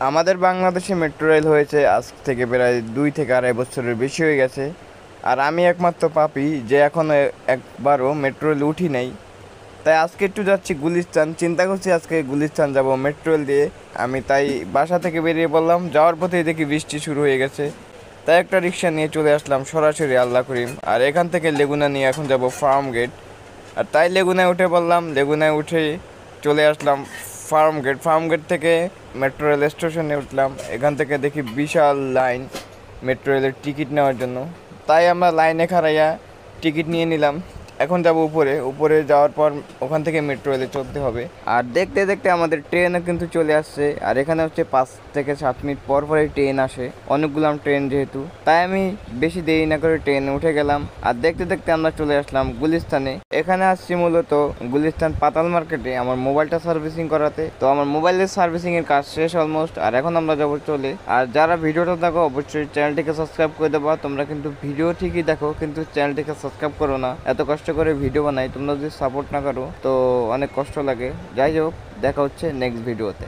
আমাদের বাংলাদেশে metro rail হয়েছে আজ থেকে প্রায় 2 থেকে 2.5 বছরের বেশি হয়ে গেছে। আর আমি একমাত্র পাপী যে এখনও একবারও মেট্রো রেল উঠি নাই। তাই আজকে একটু যাচ্ছি গুলিস্তান, চিন্তা করছি আজকে গুলিস্তান যাব মেট্রো রেল দিয়ে। আমি তাই বাসা থেকে বেরিয়ে পড়লাম, যাওয়ার পথেই দেখি বৃষ্টি শুরু হয়ে গেছে। তাই একটা রিক্সা নিয়ে চলে আসলাম সরাসরি আল্লাহ করিম। আর এখান থেকে লেগুনা নিয়ে এখন যাব ফার্ম গেট। আর তাই লেগুনায় উঠে পড়লাম, লেগুনায় উঠে চলে আসলাম ফার্ম গেট থেকে মেট্রো রেল স্টেশনে উঠলাম। এখান থেকে দেখি বিশাল লাইন মেট্রো রেলের টিকিট নেওয়ার জন্য। তাই আমরা লাইনে খাড়াইয়া টিকিট নিয়ে নিলাম। এখন যাব উপরে, উপরে যাওয়ার পর ওখান থেকে মেট্রো রেলে চলতে হবে। আর দেখতে দেখতে আমাদের ট্রেনও কিন্তু চলে আসছে। আর এখানে হচ্ছে 5 থেকে 7 মিনিট পর পরই ট্রেন আসে, অনেকগুলো ট্রেন যেহেতু। তাই আমি বেশি দেরি না করে ট্রেনে উঠে গেলাম। আর দেখতে দেখতে আমরা চলে আসলাম গুলিস্তানে। এখানে আসছি মূলত গুলিস্তান পাতাল মার্কেটে আমার মোবাইলটা সার্ভিসিং করাতে। তো আমার মোবাইলের সার্ভিসিং এর কাজ শেষ অলমোস্ট। আর এখন আমরা যাবো চলে। আর যারা ভিডিওটা দেখো অবশ্যই চ্যানেলটিকে সাবস্ক্রাইব করে দেবা। তোমরা কিন্তু ভিডিও ঠিকই দেখো কিন্তু চ্যানেলটিকে সাবস্ক্রাইব করো না। এত কষ্ট করে ভিডিও বানাই, তোমরা যদি সাপোর্ট না করো তো অনেক কষ্ট লাগে। যাই হোক, দেখা হচ্ছে নেক্সট ভিডিওতে।